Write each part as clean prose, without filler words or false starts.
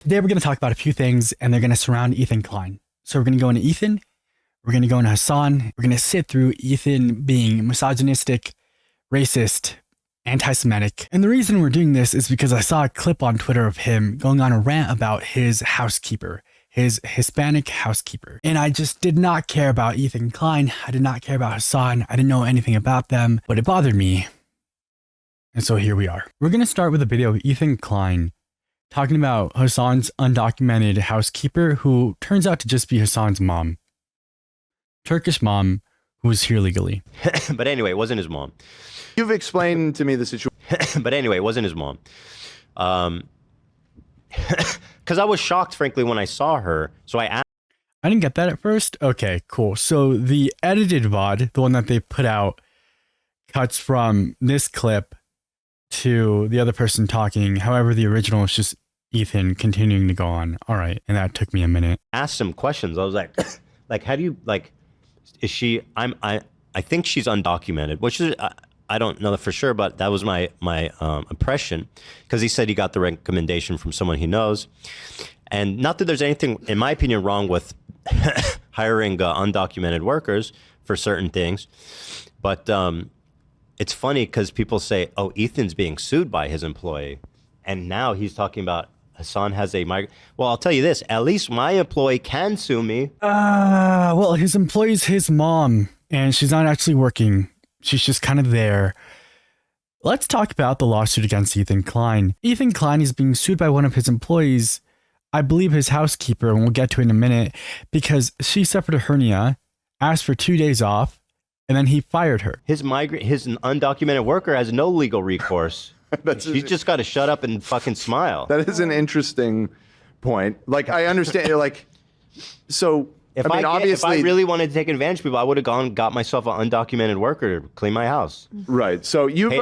Today we're going to talk about a few things and they're going to surround Ethan Klein. So we're going to go into Ethan, we're going to go into Hasan, we're going to sit through Ethan being misogynistic, racist, anti-Semitic. And the reason we're doing this is because I saw a clip on Twitter of him going on a rant about his housekeeper, his Hispanic housekeeper. And I just did not care about Ethan Klein. I did not care about Hasan. I didn't know anything about them, but it bothered me. And so here we are. We're going to start with a video of Ethan Klein talking about Hasan's undocumented housekeeper, who turns out to just be Hasan's mom. Turkish mom who was here legally. But anyway, it wasn't his mom. You've explained to me the situation. But anyway, it wasn't his mom. Because I was shocked, frankly, when I saw her. So I asked. I didn't get that at first. Okay, cool. So the edited VOD, the one that they put out, cuts from this clip to the other person talking. However, the original is just Ethan continuing to go on. All right. And that took me a minute. Asked some questions. I was like, how do you, is she, I think she's undocumented, which is, I don't know for sure, but that was my impression, because he said he got the recommendation from someone he knows. And not that there's anything, in my opinion, wrong with hiring undocumented workers for certain things, but it's funny because people say, oh, Ethan's being sued by his employee. And now he's talking about Hasan has a migrant. Well, I'll tell you this, at least my employee can sue me. Well, his employee's his mom, and she's not actually working. She's just kind of there. Let's talk about the lawsuit against Ethan Klein. Ethan Klein is being sued by one of his employees, I believe his housekeeper, and we'll get to it in a minute, because she suffered a hernia, asked for 2 days off, and then he fired her. His undocumented worker has no legal recourse. He's just got to shut up and fucking smile. That is an interesting point. Like, I understand. You're like, so if if I really wanted to take advantage of people, I would have gone and got myself an undocumented worker to clean my house. Right. So you've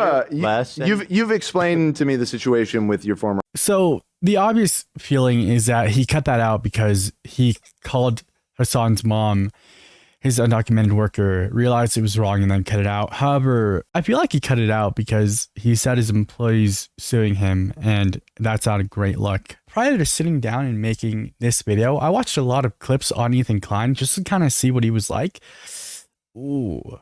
explained to me the situation with your former. So the obvious feeling is that he cut that out because he called Hasan's mom his undocumented worker, realized it was wrong, and then cut it out. However, I feel like he cut it out because he said his employees suing him, and that's not a great look. Prior to sitting down and making this video, I watched a lot of clips on Ethan Klein just to kind of see what he was like. Ooh,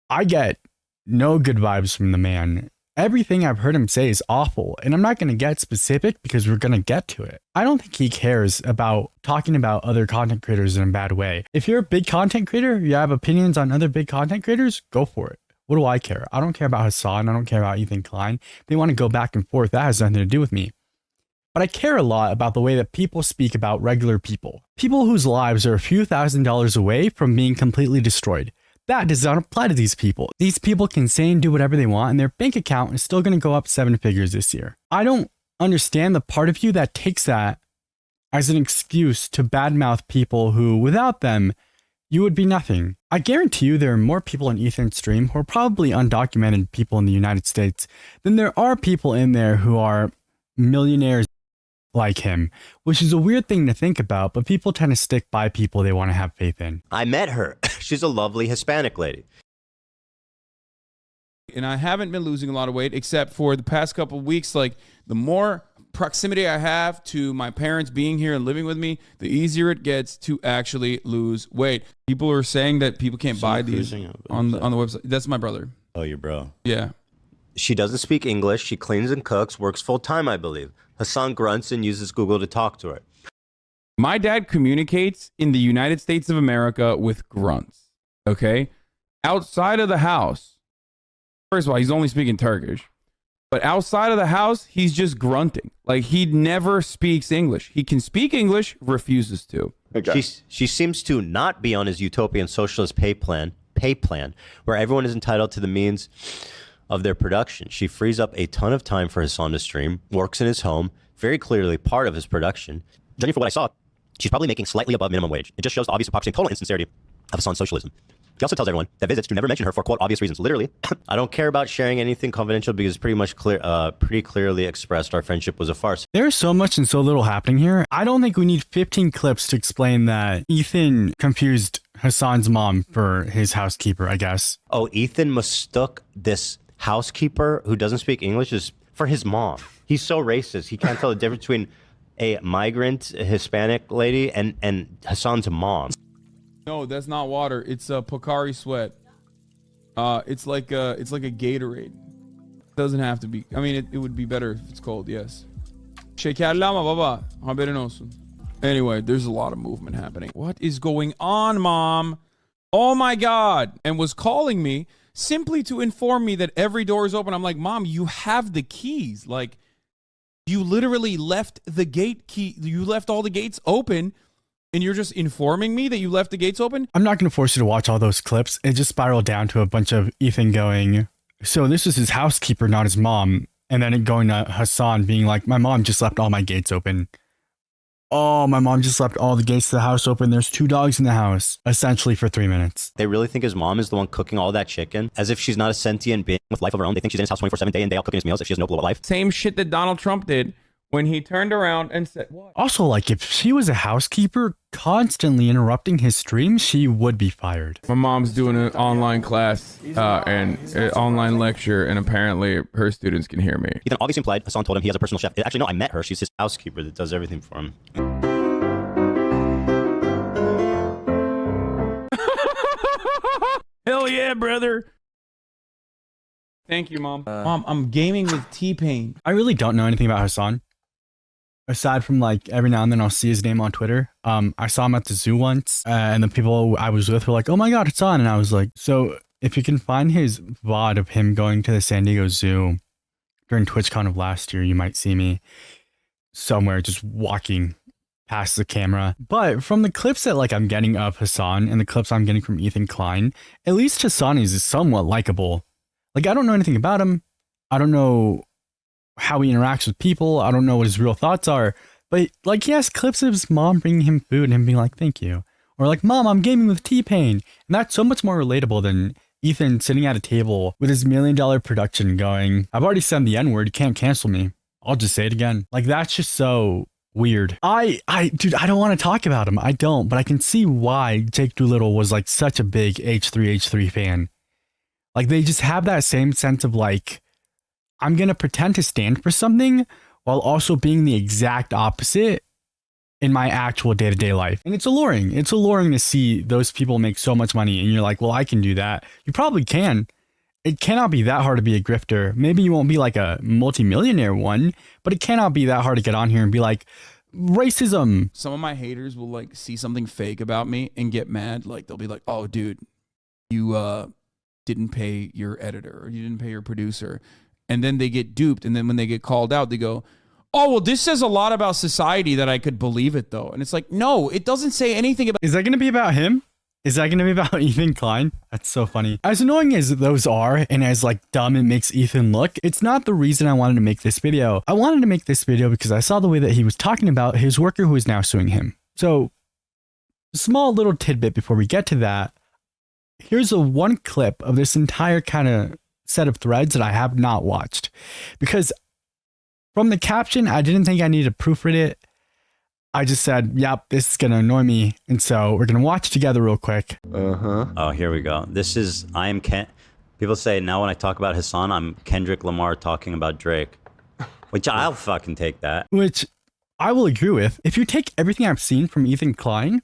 I get no good vibes from the man. Everything I've heard him say is awful, and I'm not going to get specific because we're going to get to it. I don't think he cares about talking about other content creators in a bad way. If you're a big content creator, you have opinions on other big content creators, go for it. What do I care? I don't care about Hasan. I don't care about Ethan Klein. If they want to go back and forth, that has nothing to do with me. But I care a lot about the way that people speak about regular people. People whose lives are a few $1,000s away from being completely destroyed. That does not apply to these people. These people can say and do whatever they want, and their bank account is still going to go up 7 figures this year. I don't understand the part of you that takes that as an excuse to badmouth people who, without them, you would be nothing. I guarantee you there are more people in Ethan's stream who are probably undocumented people in the United States than there are people in there who are millionaires like him, which is a weird thing to think about, but people tend to stick by people they want to have faith in. I met her. She's a lovely Hispanic lady. And I haven't been losing a lot of weight, except for the past couple of weeks. Like, the more proximity I have to my parents being here and living with me, the easier it gets to actually lose weight. People are saying that people can't buy these on the website. That's my brother. Oh, your bro. Yeah. She doesn't speak English. She cleans and cooks, works full time, I believe. Hasan grunts and uses Google to talk to her. My dad communicates in the United States of America with grunts, okay? Outside of the house, first of all, he's only speaking Turkish. But outside of the house, he's just grunting. Like, he never speaks English. He can speak English, refuses to. Okay. She seems to not be on his utopian socialist pay plan, where everyone is entitled to the means of their production. She frees up a ton of time for Hasan to stream, works in his home, very clearly part of his production. Judging from what I saw, she's probably making slightly above minimum wage. It just shows the obvious hypocrisy and total insincerity of Hasan's socialism. He also tells everyone that visits to never mention her for, quote, obvious reasons. Literally, I don't care about sharing anything confidential because pretty clearly expressed our friendship was a farce. There's so much and so little happening here. I don't think we need 15 clips to explain that Ethan confused Hasan's mom for his housekeeper, I guess. Oh, Ethan mistook this housekeeper who doesn't speak English for his mom. He's so racist. He can't tell the difference between a migrant Hispanic lady and Hasan's mom. No, that's not water. It's a Pocari Sweat. It's like a Gatorade. Doesn't have to be. I mean, it would be better if it's cold. Yes. Şekerlama baba. Haberin olsun. Anyway, there's a lot of movement happening. What is going on, Mom? Oh my God. And was calling me simply to inform me that every door is open. I'm like, Mom, you have the keys. Like, you literally left the gate key. You left all the gates open. And you're just informing me that you left the gates open? I'm not going to force you to watch all those clips. It just spiraled down to a bunch of Ethan going, so this is his housekeeper, not his mom. And then it going to Hasan being like, my mom just left all my gates open. Oh, my mom just left all the gates to the house open. There's 2 dogs in the house, essentially for 3 minutes. They really think his mom is the one cooking all that chicken, as if she's not a sentient being with life of her own. They think she's in his house 24/7, day in, day out, cooking his meals, if she has no global life. Same shit that Donald Trump did when he turned around and said, what? Also, like, if she was a housekeeper constantly interrupting his stream, she would be fired. My mom's doing an online class and an online lecture, and apparently her students can hear me. Ethan obviously implied Hasan told him he has a personal chef. Actually, no, I met her. She's his housekeeper that does everything for him. Hell yeah, brother. Thank you, Mom. Mom, I'm gaming with T-Pain. I really don't know anything about Hasan. Aside from, like, every now and then I'll see his name on Twitter. I saw him at the zoo once, and the people I was with were like, oh my God, Hasan. And I was like, so if you can find his VOD of him going to the San Diego Zoo during TwitchCon of last year, you might see me somewhere just walking past the camera. But from the clips that, like, I'm getting of Hasan and the clips I'm getting from Ethan Klein, at least Hasan is somewhat likable. Like, I don't know anything about him. I don't know how he interacts with people. I don't know what his real thoughts are. But, like, he has clips of his mom bringing him food and him being like, thank you. Or like, Mom, I'm gaming with T-Pain. And that's so much more relatable than Ethan sitting at a table with his $1 million production going, I've already said the N-word. You can't cancel me. I'll just say it again. Like, that's just so weird. Dude, I don't want to talk about him. I don't. But I can see why Jake Doolittle was, like, such a big H3H3 fan. Like, they just have that same sense of, like, I'm going to pretend to stand for something while also being the exact opposite in my actual day-to-day life. And it's alluring. It's alluring to see those people make so much money. And you're like, well, I can do that. You probably can. It cannot be that hard to be a grifter. Maybe you won't be like a multimillionaire one, but it cannot be that hard to get on here and be like, racism. Some of my haters will, like, see something fake about me and get mad. Like, they'll be like, oh, dude, you, didn't pay your editor or you didn't pay your producer, and then they get duped, and then when they get called out they go, oh well, this says a lot about society that I could believe it though. And it's like, no, it doesn't say anything about. Is that going to be about him? Is that going to be about Ethan Klein? That's so funny. As annoying as those are and as, like, dumb it makes Ethan look, it's not the reason I wanted to make this video. I wanted to make this video because I saw the way that he was talking about his worker who is now suing him. So, small little tidbit before we get to that. Here's a one clip of this entire kind of set of threads that I have not watched, because from the caption, I didn't think I needed to proofread it. I just said, yep, this is going to annoy me. And so we're going to watch it together real quick. Oh, here we go. This is, people say now when I talk about Hasan, I'm Kendrick Lamar talking about Drake, which I'll fucking take that. Which I will agree with. If you take everything I've seen from Ethan Klein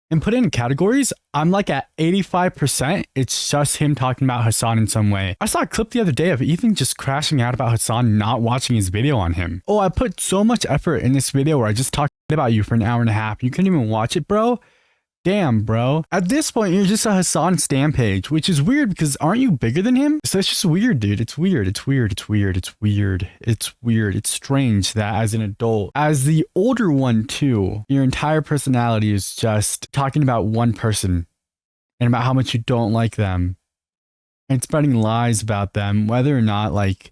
and put it in categories, I'm like at 85%. It's just him talking about Hasan in some way. I saw a clip the other day of Ethan just crashing out about Hasan not watching his video on him. Oh, I put so much effort in this video where I just talked about you for an hour and a half. You couldn't even watch it, bro? Damn, bro. At this point, you're just a Hasan stan page, which is weird because aren't you bigger than him? So it's just weird, dude. It's weird. It's weird. It's weird. It's weird. It's weird. It's strange that as an adult, as the older one too, your entire personality is just talking about one person and about how much you don't like them and spreading lies about them, whether or not, like,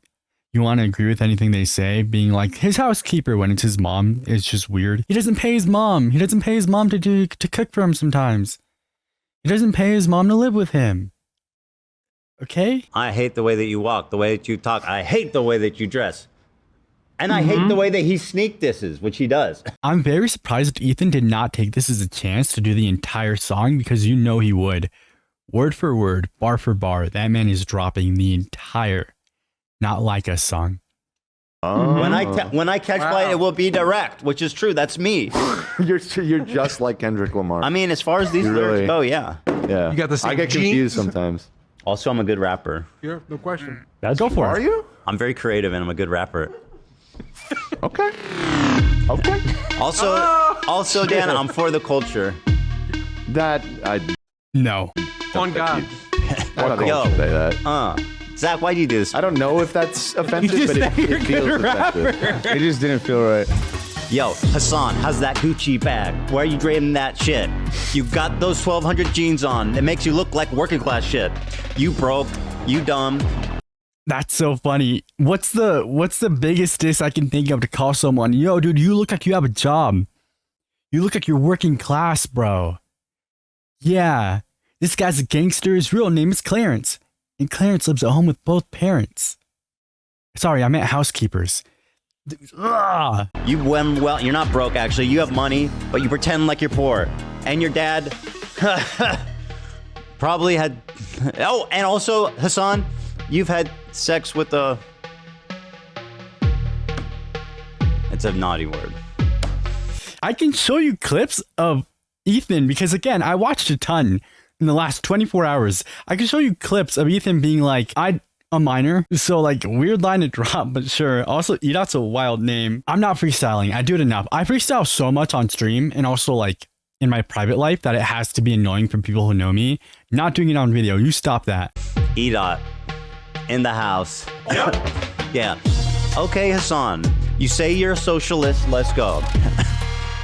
you want to agree with anything they say, being like his housekeeper when it's his mom is just weird. He doesn't pay his mom. He doesn't pay his mom to cook for him sometimes. He doesn't pay his mom to live with him. Okay? I hate the way that you walk, the way that you talk. I hate the way that you dress. And I hate the way that he sneak disses, which he does. I'm very surprised that Ethan did not take this as a chance to do the entire song, because you know he would. Word for word, bar for bar, that man is dropping the entire Not Like Us song. When I catch flight, it will be direct, which is true. That's me. You're just like Kendrick Lamar. I mean, as far as these lyrics go, yeah. Yeah. You got the same I get confused sometimes. Also, I'm a good rapper. Yeah, no question. Go for it. Are you? I'm very creative and I'm a good rapper. Okay. Okay. Also, Dan, I'm for the culture. No. On God. I don't think you should say that. Zach, why do you do this? I don't know if that's offensive, but it feels offensive. It just didn't feel right. Yo, Hasan, how's that Gucci bag? Why are you draining that shit? You got those 1200 jeans on. It makes you look like working class shit. You broke. You dumb. That's so funny. What's the biggest diss I can think of to call someone? Yo, dude, you look like you have a job. You look like you're working class, bro. Yeah. This guy's a gangster. His real name is Clarence. And Clarence lives at home with both parents. Sorry, I meant housekeepers. Ugh. Well, you're not broke, actually. You have money, but you pretend like you're poor. And your dad probably had... Oh, and also, Hasan, you've had sex with a... It's a naughty word. I can show you clips of Ethan because, again, I watched a ton in the last 24 hours. I can show you clips of Ethan being like, I'm a minor, so like weird line to drop, but sure. Also, Edot's a wild name. I'm not freestyling. I do it enough. I freestyle so much on stream and also like in my private life that it has to be annoying for people who know me. Not doing it on video. You stop that. Edot in the house. Yep. Yeah. Okay, Hasan, you say you're a socialist. Let's go.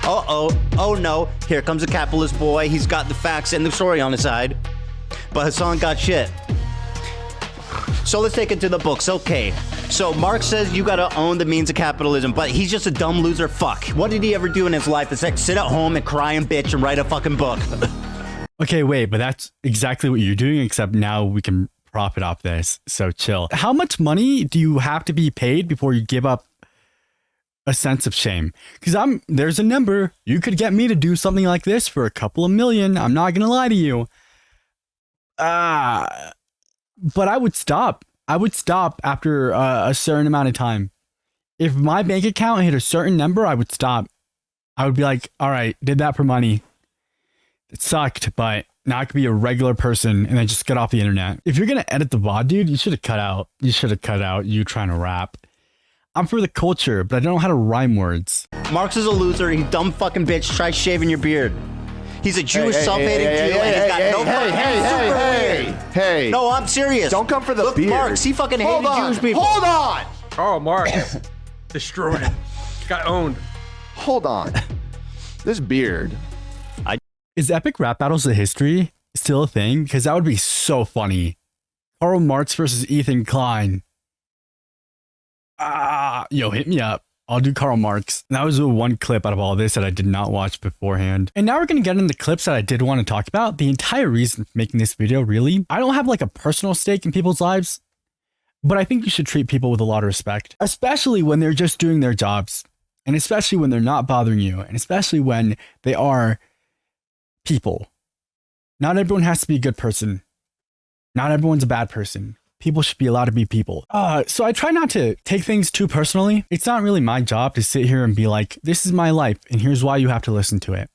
Oh no, here comes a capitalist boy. He's got the facts and the story on his side. But Hasan got shit. So let's take it to the books. Okay. So Marx says you gotta own the means of capitalism, but he's just a dumb loser fuck. What did he ever do in his life except sit at home and cry and bitch and write a fucking book? Okay, wait, but that's exactly what you're doing, except now we can profit off this. So chill. How much money do you have to be paid before you give up a sense of shame? Because there's a number. You could get me to do something like this for a couple of million. I'm not gonna lie to you. But I would stop. I would stop after a certain amount of time. If my bank account hit a certain number, I would stop. I would be like, all right, did that for money. It sucked, but now I could be a regular person and then just get off the internet. If you're gonna edit the VOD, dude, you should have cut out. You should have cut out you trying to rap. I'm for the culture, but I don't know how to rhyme words. Marx is a loser. He's dumb fucking bitch. Try shaving your beard. He's a Jewish self-hating Jew, and he's got no fucking... Hey. No, I'm serious. Don't come for the Look, beard. Marx, he fucking hated Jewish people. Hold on. Oh, Mark. Destroyed. Got owned. Hold on. This beard. Is epic rap battles of history still a thing? Because that would be so funny. Karl Marx versus Ethan Klein. Yo, hit me up. I'll do Karl Marx. That was the one clip out of all this that I did not watch beforehand. And now we're going to get into clips that I did want to talk about. The entire reason for making this video, really. I don't have like a personal stake in people's lives, but I think you should treat people with a lot of respect, especially when they're just doing their jobs, and especially when they're not bothering you, and especially when they are people. Not everyone has to be a good person. Not everyone's a bad person. People should be allowed to be people. So I try not to take things too personally. It's not really my job to sit here and be like, this is my life and here's why you have to listen to it.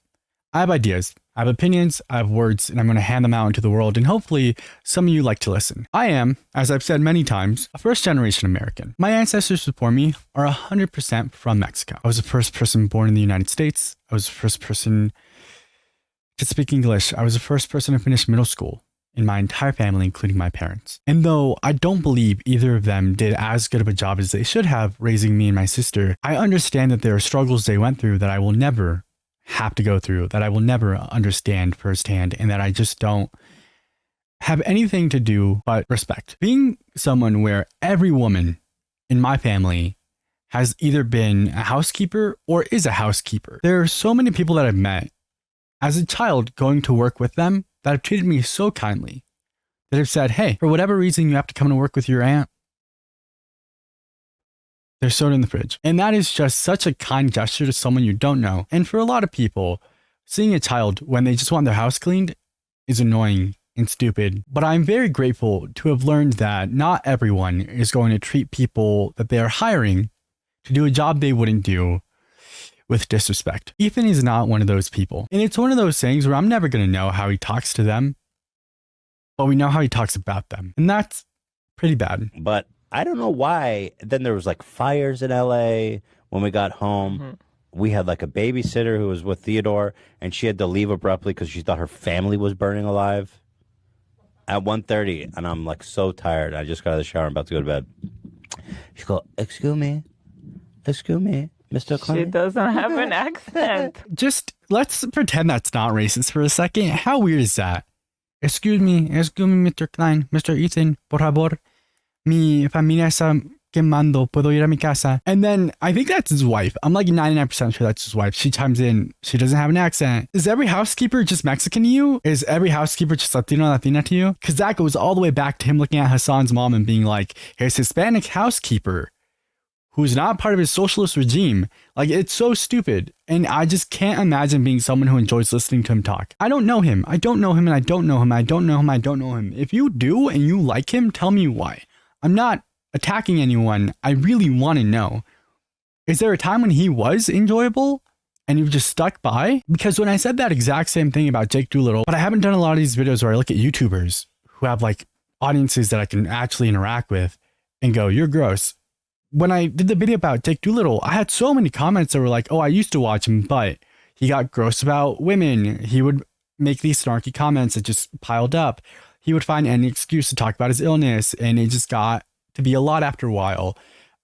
I have ideas, I have opinions, I have words, and I'm going to hand them out into the world, and hopefully some of you like to listen. I am, as I've said many times, a first-generation American. My ancestors before me are 100% from Mexico. I was the first person born in the United States. I was the first person to speak English. I was the first person to finish middle school in my entire family, including my parents. And though I don't believe either of them did as good of a job as they should have raising me and my sister, I understand that there are struggles they went through that I will never have to go through, that I will never understand firsthand, and that I just don't have anything to do but respect. Being someone where every woman in my family has either been a housekeeper or is a housekeeper. There are so many people that I've met as a child going to work with them that have treated me so kindly, that have said, hey, for whatever reason you have to come to work with your aunt, there's soda in the fridge. And that is just such a kind gesture to someone you don't know. And for a lot of people, seeing a child when they just want their house cleaned is annoying and stupid. But I'm very grateful to have learned that not everyone is going to treat people that they are hiring to do a job they wouldn't do with disrespect. Ethan is not one of those people. And it's one of those things where I'm never going to know how he talks to them, but we know how he talks about them. And that's pretty bad. But I don't know why. Then there was like fires in LA when we got home. Mm-hmm. We had like a babysitter who was with Theodore, and she had to leave abruptly because she thought her family was burning alive at 1:30. And I'm like so tired. I just got out of the shower. I'm about to go to bed. She goes, excuse me, Mr. Klein. She doesn't have an accent. Just let's pretend that's not racist for a second. How weird is that? Excuse me, Mr. Klein, Mr. Ethan, por favor. Mi familia está quemando. Puedo ir a mi casa? And then I think that's his wife. I'm like 99% sure that's his wife. She chimes in. She doesn't have an accent. Is every housekeeper just Mexican to you? Is every housekeeper just Latina to you? Because that goes all the way back to him looking at Hasan's mom and being like, his Hispanic housekeeper who's not part of his socialist regime. Like, it's so stupid. And I just can't imagine being someone who enjoys listening to him talk. I don't know him. I don't know him and I don't know him. I don't know him. I don't know him. If you do and you like him, tell me why. I'm not attacking anyone. I really want to know. Is there a time when he was enjoyable and you just stuck by? Because when I said that exact same thing about Jake Doolittle, but I haven't done a lot of these videos where I look at YouTubers who have like audiences that I can actually interact with and go, you're gross. When I did the video about Jake Doolittle, I had so many comments that were like, oh, I used to watch him, but he got gross about women. He would make these snarky comments that just piled up. He would find any excuse to talk about his illness, and it just got to be a lot after a while.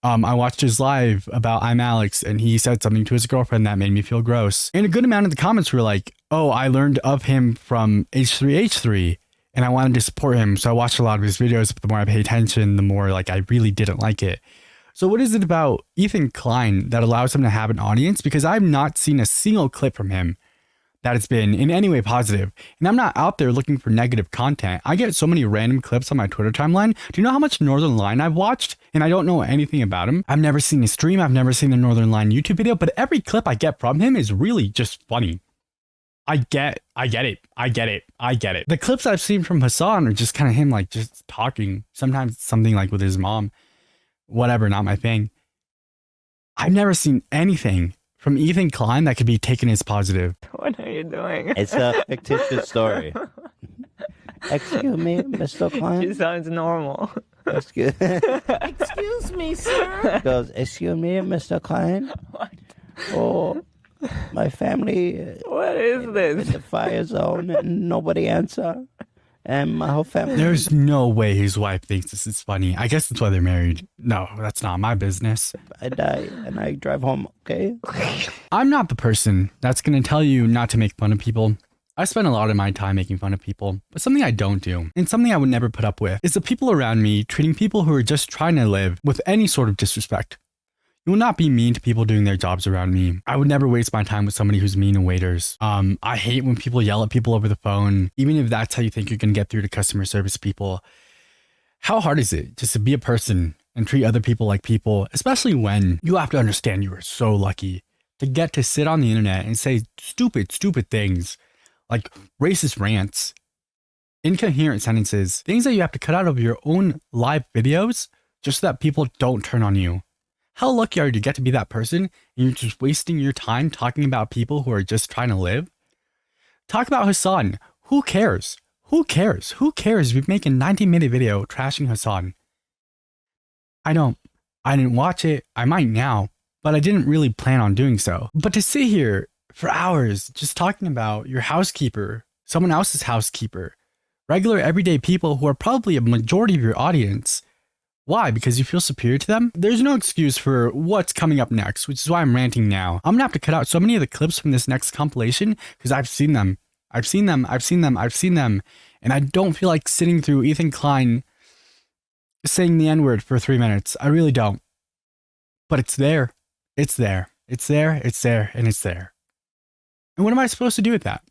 I watched his live about I'm Alex, and he said something to his girlfriend that made me feel gross. And a good amount of the comments were like, oh, I learned of him from H3H3, and I wanted to support him. So I watched a lot of his videos, but the more I pay attention, the more like I really didn't like it. So what is it about Ethan Klein that allows him to have an audience? Because I've not seen a single clip from him that has been in any way positive. And I'm not out there looking for negative content. I get so many random clips on my Twitter timeline. Do you know how much Northern Line I've watched? And I don't know anything about him. I've never seen his stream. I've never seen the Northern Line YouTube video, but every clip I get from him is really just funny. I get it. The clips I've seen from Hasan are just kind of him like just talking. Sometimes it's something like with his mom. Whatever, not my thing. I've never seen anything from Ethan Klein that could be taken as positive. What are you doing? It's a fictitious story. Excuse me, Mr. Klein. She sounds normal. Excuse me, sir. He goes, excuse me, Mr. Klein. What? Oh, my family. What is this? In the fire zone and nobody answer. And my whole family. There's no way his wife thinks this is funny. I guess that's why they're married. No, that's not my business. I die and I drive home, okay? I'm not the person that's going to tell you not to make fun of people. I spend a lot of my time making fun of people, but something I don't do, and something I would never put up with, is the people around me treating people who are just trying to live with any sort of disrespect. You will not be mean to people doing their jobs around me. I would never waste my time with somebody who's mean to waiters. I hate when people yell at people over the phone, even if that's how you think you're going to get through to customer service people. How hard is it just to be a person and treat other people like people, especially when you have to understand you are so lucky to get to sit on the internet and say stupid things like racist rants, incoherent sentences, things that you have to cut out of your own live videos just so that people don't turn on you. How lucky are you to get to be that person and you're just wasting your time talking about people who are just trying to live? Talk about Hasan. Who cares? Who cares? Who cares if you make a 90-minute video trashing Hasan? I didn't watch it. I might now, but I didn't really plan on doing so. But to sit here for hours just talking about your housekeeper, someone else's housekeeper, regular everyday people who are probably a majority of your audience. Why? Because you feel superior to them? There's no excuse for what's coming up next, which is why I'm ranting now. I'm gonna have to cut out so many of the clips from this next compilation because I've seen them. And I don't feel like sitting through Ethan Klein saying the N-word for 3 minutes. I really don't. But it's there. It's there. And what am I supposed to do with that?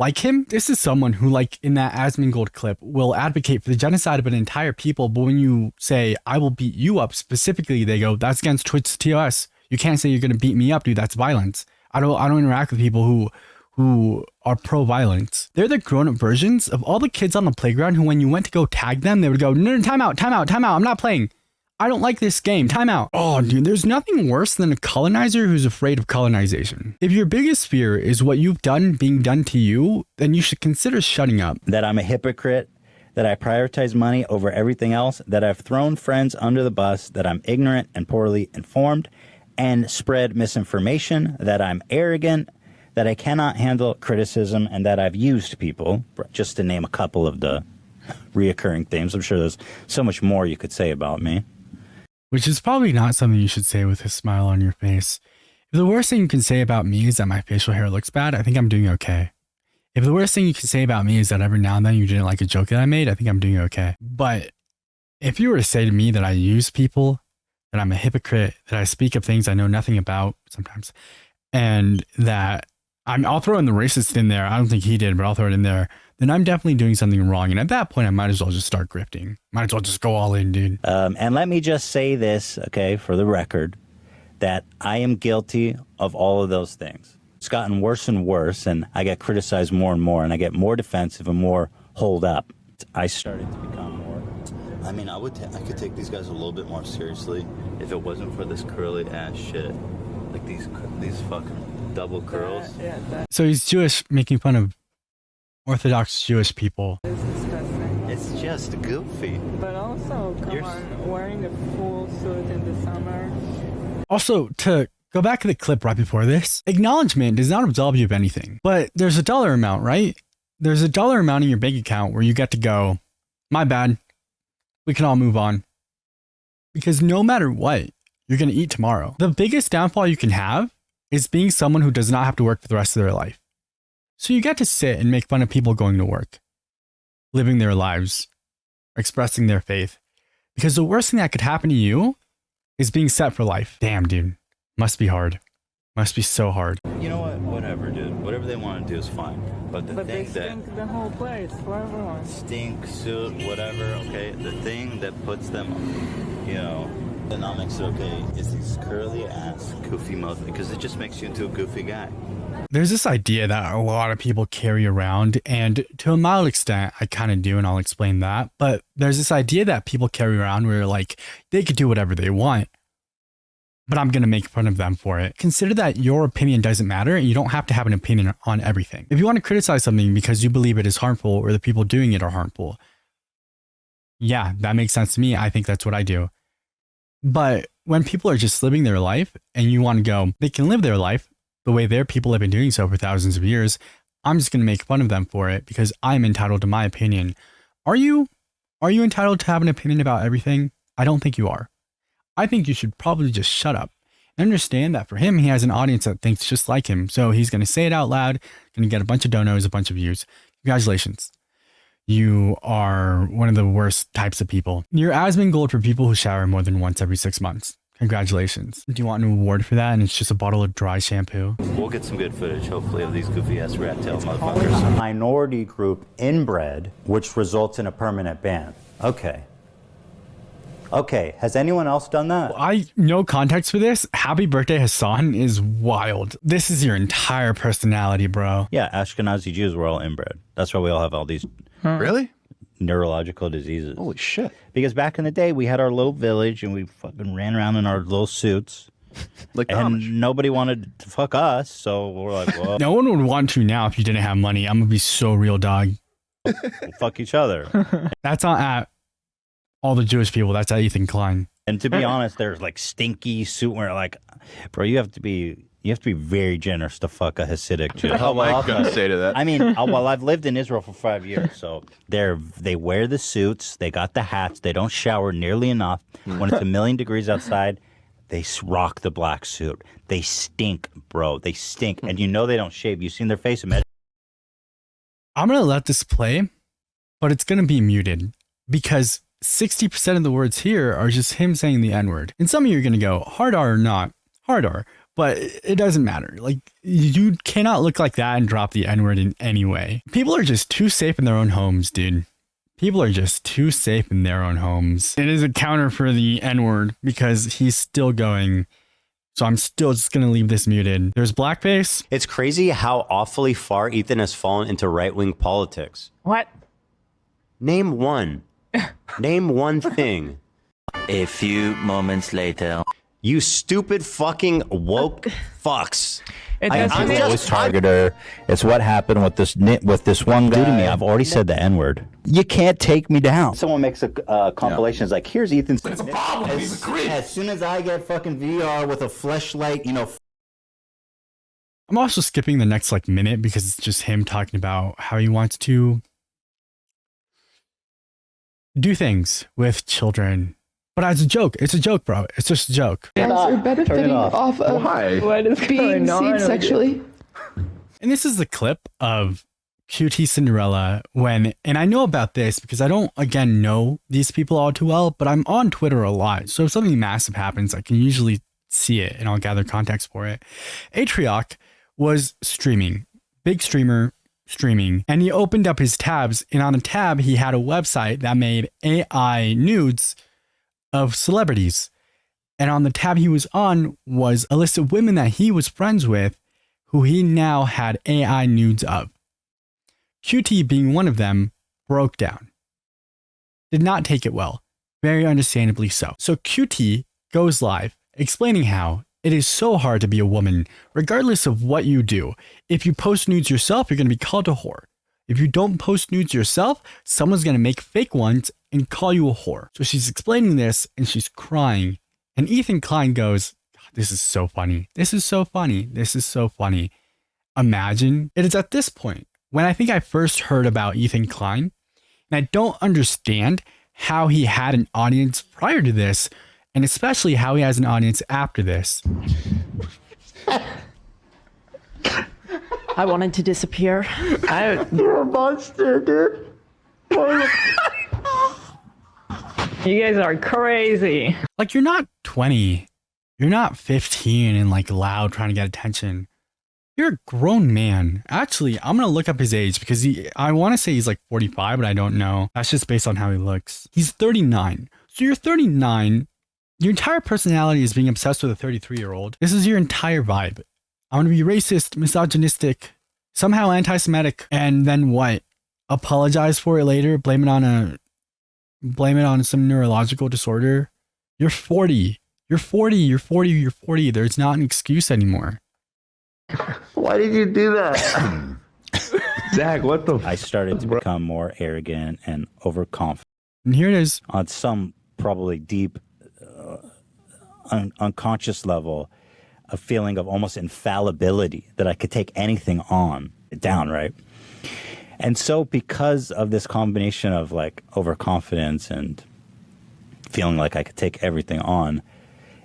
Like him? This is someone who, like in that Asmongold clip, will advocate for the genocide of an entire people, but when you say, I will beat you up specifically, they go, that's against Twitch TOS. You can't say you're going to beat me up, dude. That's violence. I don't interact with people who are pro-violence. They're the grown-up versions of all the kids on the playground who, when you went to go tag them, they would go, no, time out. I'm not playing. I don't like this game. Time out. Oh, dude, there's nothing worse than a colonizer who's afraid of colonization. If your biggest fear is what you've done being done to you, then you should consider shutting up. That I'm a hypocrite, that I prioritize money over everything else, that I've thrown friends under the bus, that I'm ignorant and poorly informed, and spread misinformation, that I'm arrogant, that I cannot handle criticism, and that I've used people, just to name a couple of the reoccurring themes. I'm sure there's so much more you could say about me. Which is probably not something you should say with a smile on your face. If the worst thing you can say about me is that my facial hair looks bad, I think I'm doing okay. If the worst thing you can say about me is that every now and then you didn't like a joke that I made, I think I'm doing okay. But if you were to say to me that I use people, that I'm a hypocrite, that I speak of things I know nothing about sometimes, and that I'll throw in the racist in there. I don't think he did, but I'll throw it in there. Then I'm definitely doing something wrong. And at that point, I might as well just start grifting. Might as well just go all in, dude. And let me just say this, okay, for the record, that I am guilty of all of those things. It's gotten worse and worse, and I get criticized more and more, and I get more defensive and more holed up. I started to become more. I mean, I could take these guys a little bit more seriously if it wasn't for this curly ass shit, like these fucking double curls. So he's Jewish, making fun of Orthodox Jewish people. It's disgusting. It's just goofy. But also, come on, wearing a full suit in the summer. Also, to go back to the clip right before this, acknowledgement does not absolve you of anything. But there's a dollar amount, right? There's a dollar amount in your bank account where you get to go, my bad, we can all move on. Because no matter what, you're going to eat tomorrow. The biggest downfall you can have is being someone who does not have to work for the rest of their life. So you get to sit and make fun of people going to work, living their lives, expressing their faith. Because the worst thing that could happen to you is being set for life. Damn, dude. Must be hard. Must be so hard. You know what? Whatever, dude. Whatever they want to do is fine. But they stink the whole place for everyone. Stink, suit, whatever, okay? The thing that puts them, you know, that not makes it okay is these curly ass goofy mouth, because it just makes you into a goofy guy. There's this idea that a lot of people carry around, and to a mild extent, I kind of do, and I'll explain that. But there's this idea that people carry around where like they could do whatever they want, but I'm going to make fun of them for it. Consider that your opinion doesn't matter, and you don't have to have an opinion on everything. If you want to criticize something because you believe it is harmful or the people doing it are harmful, yeah, that makes sense to me. I think that's what I do. But when people are just living their life and you want to go, they can live their life the way their people have been doing so for thousands of years, I'm just going to make fun of them for it because I'm entitled to my opinion. Are you entitled to have an opinion about everything? I don't think you are. I think you should probably just shut up and understand that for him, he has an audience that thinks just like him. So he's going to say it out loud, going to get a bunch of donos, a bunch of views. Congratulations. You are one of the worst types of people. You're Asmon Gold for people who shower more than once every 6 months. Congratulations. Do you want an award for that? And it's just a bottle of dry shampoo. We'll get some good footage, hopefully, of these goofy ass rat tail motherfuckers. A minority group inbred, which results in a permanent ban. Okay, has anyone else done that? No context for this. Happy birthday, Hasan is wild. This is your entire personality, bro. Yeah, Ashkenazi Jews were all inbred. That's why we all have all these Really? neurological diseases. Holy shit. Because back in the day, we had our little village and we fucking ran around in our little suits. Like and Amish. nobody wanted to fuck us, so we're like, well, No one would want to now if you didn't have money. I'm gonna be so real, dog. we'll fuck each other. That's not at all the Jewish people. That's at Ethan Klein. And to be honest, there's like stinky suit where like, bro, you have to be very generous to fuck a Hasidic Jew. What the hell am I going to say to that? I mean, well, I've lived in Israel for 5 years, so they wear the suits, they got the hats, they don't shower nearly enough. When it's 1,000,000 degrees outside, they rock the black suit. They stink, bro. They stink, and you know they don't shave. You've seen their face. I'm gonna let this play, but it's gonna be muted because 60% of the words here are just him saying the N-word. And some of you are gonna go, hard R or not, hard R. But it doesn't matter. Like, you cannot look like that and drop the N-word in any way. People are just too safe in their own homes, dude. People are just too safe in their own homes. It is a counter for the N-word because he's still going. So I'm still just going to leave this muted. There's blackface. It's crazy how awfully far Ethan has fallen into right-wing politics. What? Name one. Name one thing. A few moments later. You stupid fucking woke fucks. I'm always target her. It's what happened with this one guy. To me, I've already said the N-word. You can't take me down. Someone makes a compilation. It's like, here's Ethan's. It's a problem. As soon as I get fucking VR with a fleshlight, I'm also skipping the next minute because it's just him talking about how he wants to do things with children. But as a joke, it's a joke, bro. It's just a joke. Guys are benefiting off of What is being seen sexually. And this is the clip of QT Cinderella and I know about this because I don't, again, know these people all too well, but I'm on Twitter a lot. So if something massive happens, I can usually see it and I'll gather context for it. Atrioc was streaming, big streamer streaming, and he opened up his tabs, and on a tab, he had a website that made AI nudes of celebrities. And on the tab he was on was a list of women that he was friends with who he now had AI nudes of. QT, being one of them, broke down. Did not take it well. Very understandably so. So QT goes live explaining how it is so hard to be a woman, regardless of what you do. If you post nudes yourself, you're going to be called a whore. If you don't post nudes yourself, someone's going to make fake ones and call you a whore. So she's explaining this and she's crying. And Ethan Klein goes, this is so funny. This is so funny. This is so funny. Imagine it is at this point when I think I first heard about Ethan Klein, and I don't understand how he had an audience prior to this, and especially how he has an audience after this. I wanted to disappear. You're a monster, dude. You guys are crazy. Like, you're not 20. You're not 15 and loud trying to get attention. You're a grown man. Actually, I'm going to look up his age because I want to say he's 45, but I don't know. That's just based on how he looks. He's 39. So you're 39. Your entire personality is being obsessed with a 33-year-old. This is your entire vibe. I'm going to be racist, misogynistic, somehow anti-Semitic, and then what? Apologize for it later? Blame it on some neurological disorder? You're 40. You're 40. You're 40. You're 40. There's not an excuse anymore. Why did you do that? Zach, what the I started to become more arrogant and overconfident. And here it is. On some probably deep, unconscious level, a feeling of almost infallibility that I could take anything down, right? And so because of this combination of overconfidence and feeling like I could take everything on,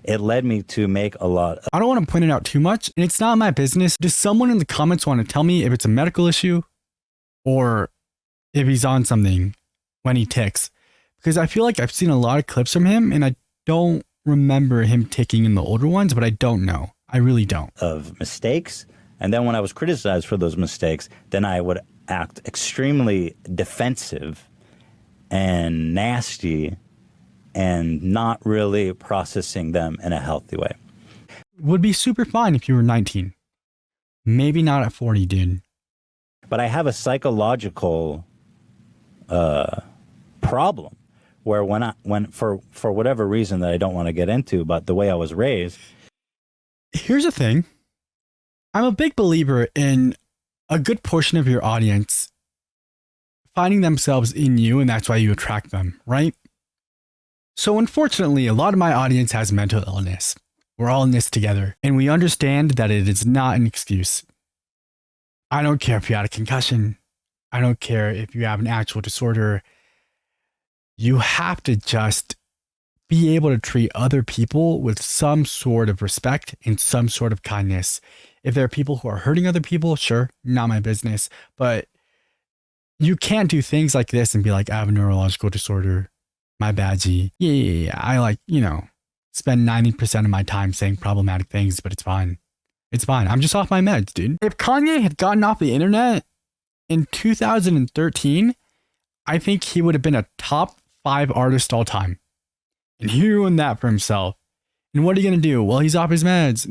it led me to make a lot of... I don't want to point it out too much, and it's not my business. Does someone in the comments want to tell me if it's a medical issue or if he's on something when he ticks? Because I feel like I've seen a lot of clips from him, and I don't remember him ticking in the older ones, but I don't know. I really don't. Of mistakes. And then when I was criticized for those mistakes, then I would act extremely defensive and nasty and not really processing them in a healthy way. Would be super fine if you were 19. Maybe not at 40, dude. But I have a psychological problem where when for whatever reason that I don't want to get into, but the way I was raised. Here's the thing. I'm a big believer in a good portion of your audience finding themselves in you, and that's why you attract them, right? So unfortunately, a lot of my audience has mental illness. We're all in this together, and we understand that it is not an excuse. I don't care if you had a concussion. I don't care if you have an actual disorder. You have to just be able to treat other people with some sort of respect and some sort of kindness. If there are people who are hurting other people, sure, not my business. But you can't do things like this and be like, I have a neurological disorder. My bad, G. Yeah. I spend 90% of my time saying problematic things, but it's fine. It's fine. I'm just off my meds, dude. If Kanye had gotten off the internet in 2013, I think he would have been a top 5 artist all time. And he ruined that for himself. And what are you going to do? Well, he's off his meds.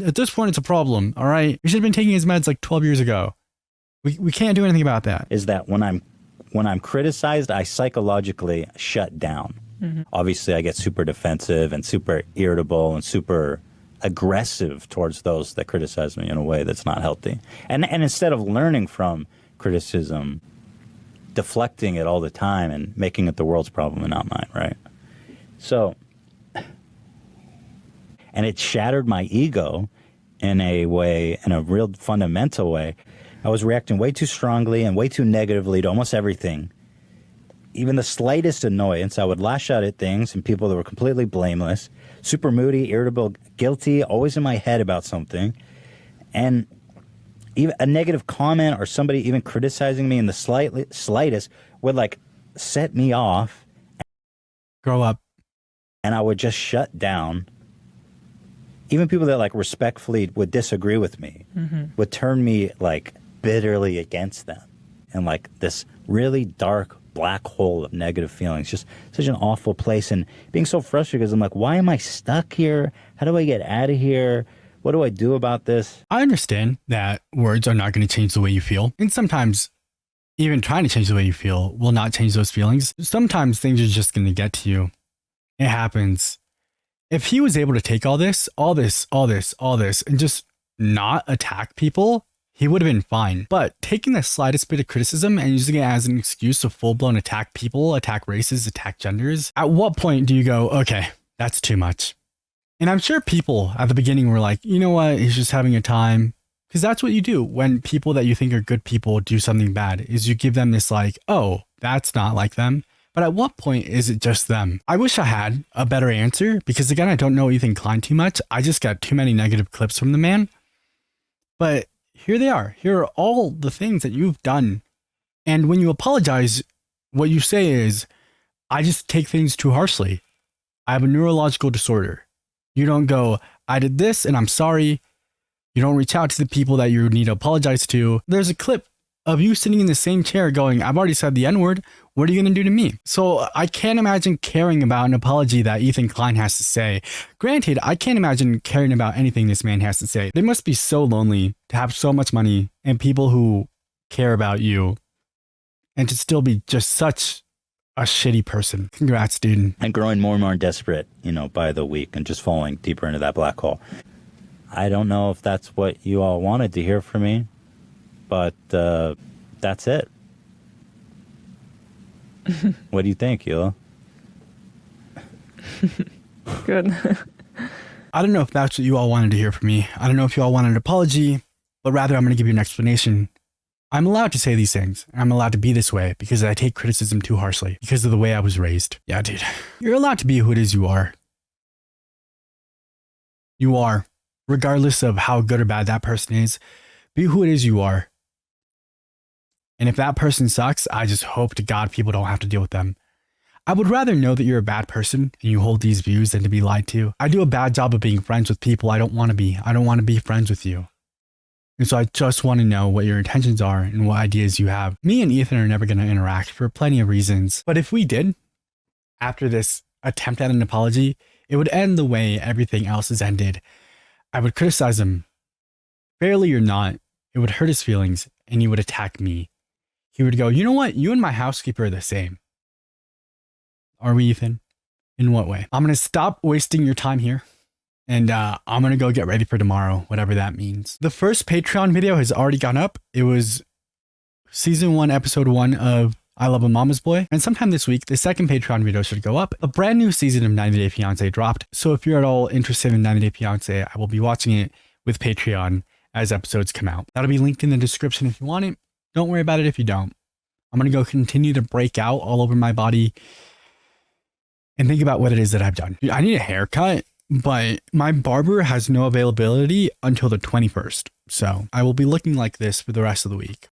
At this point, it's a problem, all right? He should have been taking his meds 12 years ago. We can't do anything about that. Is that when I'm criticized, I psychologically shut down. Obviously, I get super defensive and super irritable and super aggressive towards those that criticize me in a way that's not healthy. And instead of learning from criticism, deflecting it all the time and making it the world's problem and not mine, right? So, and it shattered my ego in a way, in a real fundamental way. I was reacting way too strongly and way too negatively to almost everything. Even the slightest annoyance, I would lash out at things and people that were completely blameless, super moody, irritable, guilty, always in my head about something. And even a negative comment or somebody even criticizing me in the slightest would like set me off. Grow up. And I would just shut down. Even people that like respectfully would disagree with me would turn me like bitterly against them. And like this really dark black hole of negative feelings, just such an awful place, and being so frustrated because I'm like, why am I stuck here? How do I get out of here? What do I do about this? I understand that words are not going to change the way you feel. And sometimes even trying to change the way you feel will not change those feelings. Sometimes things are just going to get to you. It happens. If he was able to take all this, and just not attack people, he would have been fine. But taking the slightest bit of criticism and using it as an excuse to full-blown attack people, attack races, attack genders, at what point do you go, okay, that's too much? And I'm sure people at the beginning were like, you know what, he's just having a time. Because that's what you do when people that you think are good people do something bad, is you give them this like, oh, that's not like them. But at what point is it just them? I wish I had a better answer because, again, I don't know Ethan Klein too much. I just got too many negative clips from the man. But here they are. Here are all the things that you've done. And when you apologize, what you say is, I just take things too harshly. I have a neurological disorder. You don't go, I did this and I'm sorry. You don't reach out to the people that you need to apologize to. There's a clip of you sitting in the same chair going, I've already said the N-word. What are you going to do to me? So I can't imagine caring about an apology that Ethan Klein has to say. Granted, I can't imagine caring about anything this man has to say. They must be so lonely to have so much money and people who care about you and to still be just such a shitty person. Congrats, dude. And growing more and more desperate, by the week and just falling deeper into that black hole. I don't know if that's what you all wanted to hear from me, but that's it. What do you think, Hila? Good. I don't know if that's what you all wanted to hear from me. I don't know if you all wanted an apology, but rather I'm going to give you an explanation. I'm allowed to say these things. I'm allowed to be this way because I take criticism too harshly because of the way I was raised. Yeah, dude. You're allowed to be who it is you are. You are. Regardless of how good or bad that person is, be who it is you are. And if that person sucks, I just hope to God people don't have to deal with them. I would rather know that you're a bad person and you hold these views than to be lied to. I do a bad job of being friends with people I don't want to be. I don't want to be friends with you. And so I just want to know what your intentions are and what ideas you have. Me and Ethan are never going to interact for plenty of reasons. But if we did, after this attempt at an apology, it would end the way everything else has ended. I would criticize him. Fairly or not, it would hurt his feelings and he would attack me. He would go, you know what? You and my housekeeper are the same. Are we, Ethan? In what way? I'm going to stop wasting your time here. And I'm going to go get ready for tomorrow, whatever that means. The first Patreon video has already gone up. It was season 1, episode 1 of I Love a Mama's Boy. And sometime this week, the second Patreon video should go up. A brand new season of 90 Day Fiancé dropped. So if you're at all interested in 90 Day Fiancé, I will be watching it with Patreon as episodes come out. That'll be linked in the description if you want it. Don't worry about it if you don't. I'm going to go continue to break out all over my body and think about what it is that I've done. I need a haircut, but my barber has no availability until the 21st. So I will be looking like this for the rest of the week.